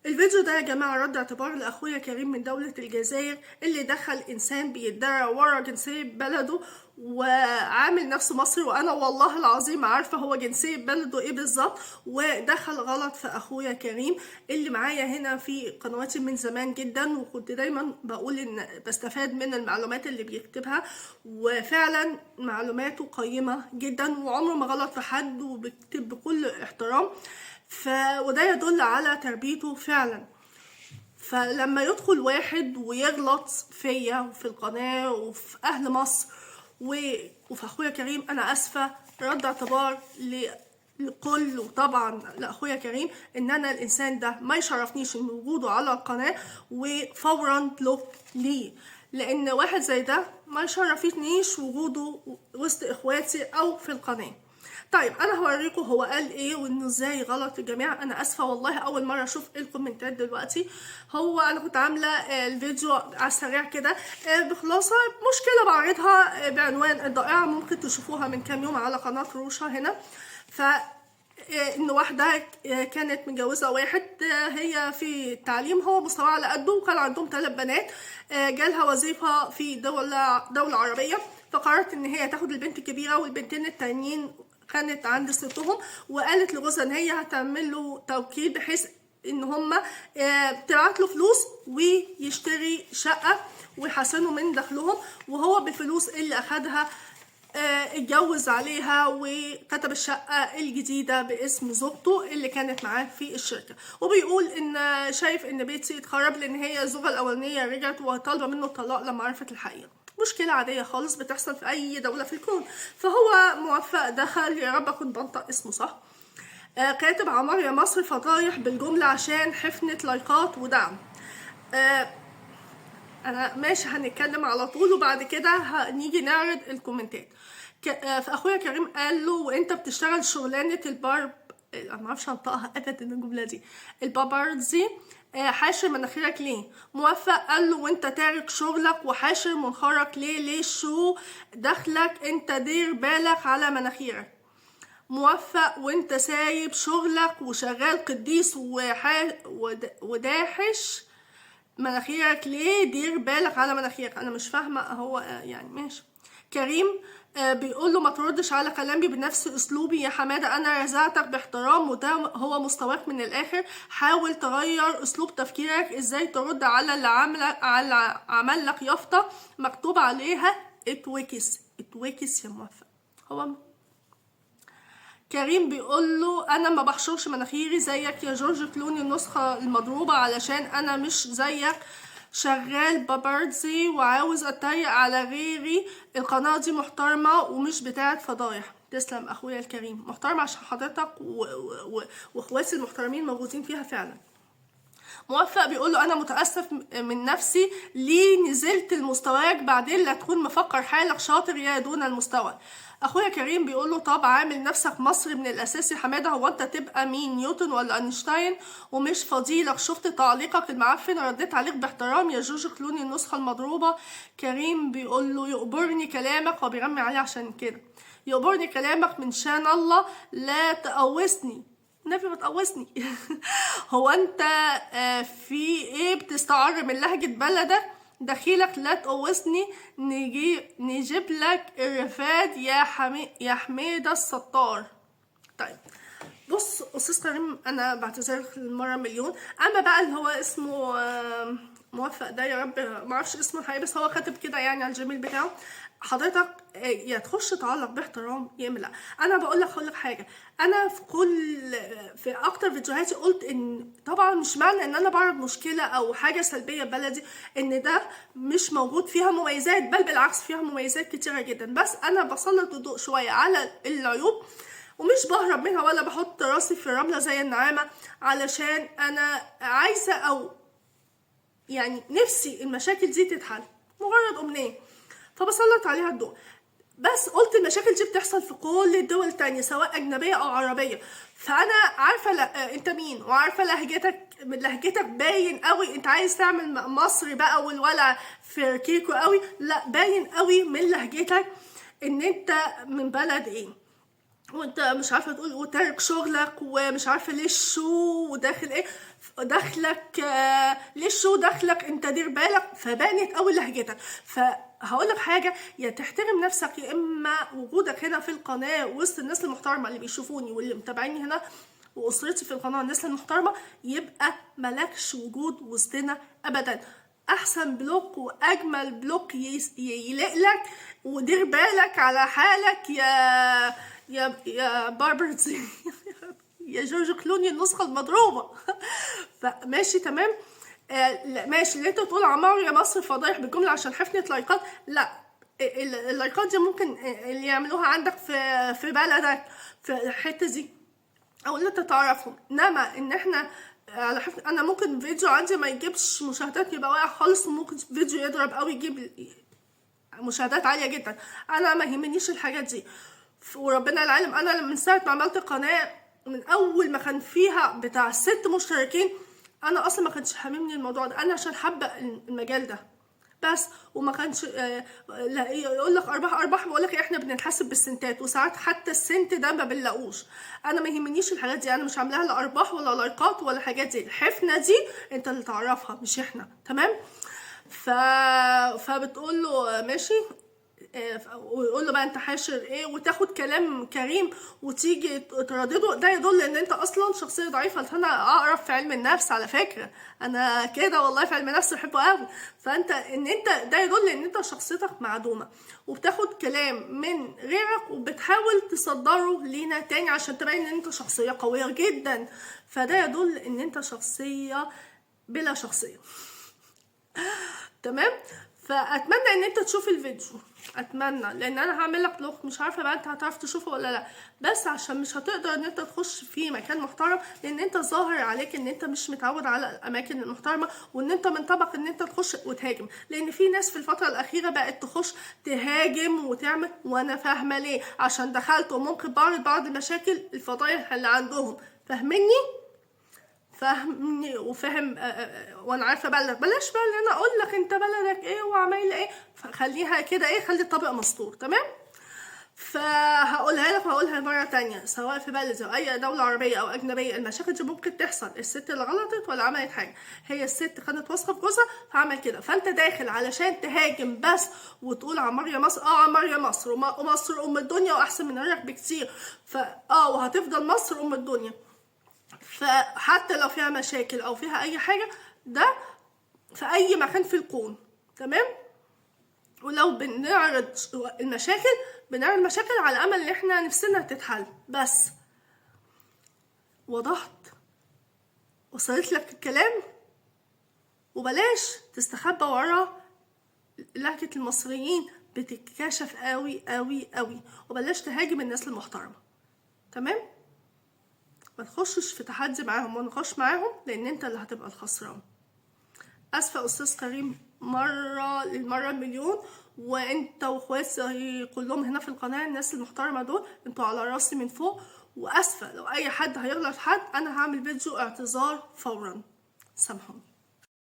الفيديو ده يا جماعة رد اعتبار لأخويا كريم من دولة الجزائر اللي دخل إنسان بيدعي ورا جنسية بلده وعامل نفسه مصري، وأنا والله العظيم عارفة هو جنسية بلده إيه بالظبط، ودخل غلط في أخويا كريم اللي معايا هنا في قنواتي من زمان جدا، وكنت دايما بقول إن بستفاد من المعلومات اللي بيكتبها، وفعلا معلوماته قيمة جدا وعمره ما غلط في حد وبيكتب بكل احترام. وده يدل على تربيته فعلا. فلما يدخل واحد ويغلط فيا وفي القناة وفي أهل مصر وفي أخويا كريم، أنا أسفة. رد اعتبار لكل، وطبعا لأخويا كريم، إن أنا الإنسان ده ما يشرفنيش إن وجوده على القناة، وفورا بلوك ليه، لأن واحد زي ده ما يشرفنيش وجوده وسط إخواتي أو في القناة. طيب انا هوريكم هو قال ايه وانه ازاي غلط يا جماعه. انا اسفه والله، اول مره اشوف الكومنتات دلوقتي. انا كنت عامله الفيديو على السريع كده بخلاصه مشكله بعرضها بعنوان الضائعه، ممكن تشوفوها من كام يوم على قناه روشا هنا. ف ان واحده كانت متجوزه واحد، هي في التعليم هو مستواه على قده، وكان عندهم 3 بنات. جالها وظيفه في دوله عربيه، فقررت ان هي تاخد البنت الكبيره والبنتين التانيين كانت عند ستهم، وقالت لجوزها ان هي هتعمل له توكيل بحيث ان هما تبعت له فلوس ويشتري شقه ويحسنوا من دخلهم، وهو بالفلوس اللي اخدها اتجوز عليها وكتب الشقة الجديدة باسم زوجته اللي كانت معاه في الشركة. وبيقول ان شايف ان بيتي اتخرب لان هي الزوجة الاولانية رجعت وطالبة منه الطلاق لما عرفت الحقيقة. مشكلة عادية خالص بتحصل في اي دولة في الكون. فهو موفق دخل، يا رب اكون بنطق اسمه صح، كاتب عمار يا مصر فضايح بالجملة عشان حفنة لايكات ودعم. انا ماشي هنتكلم على طول وبعد كده هنيجي نعرض الكومنتات. فاخويا كريم قال له وانت بتشتغل شغلانه انا ما اعرفش انطقها ابدا الجمله دي، البابارزي، حاشر مناخيرك ليه؟ موفق قال له وانت تارك شغلك وحاشر منخرك ليه شو دخلك انت، دير بالك على مناخيرك. موفق وانت سايب شغلك وشغال قديس وداحش مناخيرك ليه، دير بالك على مناخيرك. انا مش فاهمه هو يعني ماشي. كريم بيقول له ما تردش على كلامي بنفس اسلوبي يا حماده، انا رزعتك باحترام وده هو مستواك من الاخر، حاول تغير اسلوب تفكيرك. ازاي ترد على اللي عمل لك يافطه مكتوب عليها اتوكس يا موفق. هو كريم بيقول له انا ما بحشرش مناخيري زيك يا جورج كلوني النسخه المضروبه، علشان انا مش زيك شغال بابارزي وعاوز اتريق على غيري. القناه دي محترمه ومش بتاعت فضايح. تسلم اخويا الكريم، محترمه عشان حضرتك واخواتي المحترمين موجودين فيها فعلا. موفق بيقول له انا متاسف من نفسي ليه نزلت لمستواك، بعدين لا تكون مفكر حالك شاطر يا دون المستوى. اخويا كريم بيقول له طب عامل نفسك مصري من الاساس يا حماده، هو انت تبقى مين، نيوتن ولا اينشتاين ومش فضيلك؟ شفت تعليقك المعفن، رديت عليك باحترام يا جورج كلوني النسخه المضروبه. كريم بيقول له يقبرني كلامك، وبيغمي عليه عشان كده، يقبرني كلامك من شان الله لا تقوسني، النبي ما تقوسني. هو انت في ايه بتستعر من لهجة بلدك؟ دخيلك لا تقوسني، نجيب لك الرفاد يا حميدة الستار. طيب بص استاذ كريم، انا بعتذر المره مليون. اما بقى اللي هو اسمه موفق ده، يا رب ما اعرفش اسمه الحقيقي بس هو كاتب كده يعني على الجيميل بتاعه، حضرتك يا تخش تعلق باحترام يا اما لا. انا هقول لك حاجه، انا في اكتر فيديوهاتي قلت ان طبعا مش معنى ان انا بعرض مشكله او حاجه سلبيه بلدي ان ده مش موجود فيها مميزات، بل بالعكس فيها مميزات كتيره جدا، بس انا بسلط الضوء شويه على العيوب ومش بهرب منها ولا بحط راسي في الرمله زي النعامه، علشان انا عايزه او يعني نفسي المشاكل دي تتحل، مجرد امنيه فبسلط عليها الضوء. بس قلت المشاكل دي بتحصل في كل الدول التانية سواء أجنبية أو عربية، فأنا عارفة أنت مين، وعارفة لهجتك، من لهجتك باين قوي أنت عايز تعمل مصري بقى والولع في كيكو قوي، لا باين قوي من لهجتك إن أنت من بلد إيه. وانت مش عارفه تقول وتارك شغلك ومش عارفه ليه الشو وداخل ايه، دخلك ليه الشو دخلك، انت دير بالك. فبانت قوي لهجتك. فهقول لك حاجه، يا تحترم نفسك، يا اما وجودك هنا في القناه وسط الناس المحترمه اللي بيشوفوني واللي متابعيني هنا واسرتي في القناه الناس المحترمه، يبقى ملكش وجود وسطنا ابدا. احسن بلوك واجمل بلوك يليق لك، ودير بالك على حالك يا باربرتي يا جورج كلوني النسخه المضروبه فماشي تمام. لا ماشي، اللي انت تقول عمار يا مصر فضايح بالجمله عشان حفنه لايكات، لا. اللايكات دي ممكن اللي يعملوها عندك في بلدك في الحته دي او اللي انت تعرفهم، انما ان احنا على حفظ. انا ممكن فيديو عندي ما يجيبش مشاهدات يبقى واقع خالص، وممكن فيديو يضرب قوي يجيب مشاهدات عاليه جدا. انا ما يهمنيش الحاجات دي، وربنا العالم. انا من ساعه ما عملت قناه، من اول ما كان فيها بتاع 6 مشتركين، انا اصلا ما كانش حاممني الموضوع ده، انا عشان حابه المجال ده بس. وما كانش لا يقول لك ارباح بقول لك احنا بنتحاسب بالسنتات، وساعات حتى السنت ده ما بنلاقوش. انا ما يهمنيش الحاجات دي، انا مش عاملاها لا ارباح ولا لايكات ولا الحاجات دي. الحفنه دي انت اللي تعرفها مش احنا، تمام. ف... فبتقول له ماشي، ويقول له بقى انت حاشر ايه، وتاخد كلام كريم وتيجي تردده. ده يدل ان انت اصلا شخصيه ضعيفه. انا اقرب في علم النفس على فكره، انا كده والله في علم النفس بحبه قوي. فانت ان انت ده يدل ان انت شخصيتك معدومه، وبتاخد كلام من غيرك وبتحاول تصدره لينا تاني عشان تبين ان انت شخصيه قويه جدا. فده يدل ان انت شخصيه بلا شخصيه تمام. فاتمنى ان انت تشوف الفيديو، اتمنى، لان انا هعمل لك بلوك مش عارفه بقى انت هتعرف تشوفه ولا لا، بس عشان مش هتقدر ان انت تخش في مكان محترم، لان انت ظاهر عليك ان انت مش متعود على الاماكن المحترمه، وان انت من طبق ان انت تخش وتهاجم. لان في ناس في الفتره الاخيره بقت تخش تهاجم وتعمل، وانا فاهمه ليه، عشان دخلت وممكن بعض المشاكل الفضايح اللي عندهم. فاهمني فاهمني وفاهم وانا عارفه بلدك. بلاش بقى ان انا اقول لك انت بلدك ايه وعمايله ايه، فخليها كده ايه، خلي الطبق مستور تمام. فهقولها لك وهقولها مره تانية، سواء في بلدي او اي دوله عربيه او اجنبيه، المشاكل دي ممكن تحصل. الست اللي غلطت ولا عملت حاجه، هي الست كانت واثقه في جوزها فعمل كده. فانت داخل علشان تهاجم بس وتقول عمار يا مصر، عمار يا مصر، ومصر ام الدنيا واحسن من غيرك بكتير. وهتفضل مصر ام الدنيا. فحتى لو فيها مشاكل او فيها اي حاجه، ده في اي مكان في الكون تمام. ولو بنعرض المشاكل على امل ان احنا نفسنا تتحل بس. وضحت؟ وصلت لك الكلام؟ وبلاش تستخبى ورا لهجة المصريين، بتتكشف قوي قوي قوي. وبلاش تهاجم الناس المحترمه تمام. ما تخشش في تحدي معاهم ونخش معاهم، لان انت اللي هتبقى الخسران. اسفه استاذ كريم للمره المليون، وانت واخواتي كلهم هنا في القناه الناس المحترمه دول انتوا على راسي من فوق. واسفه لو اي حد هيغلط حد، انا هعمل فيديو اعتذار فورا، سامحوني.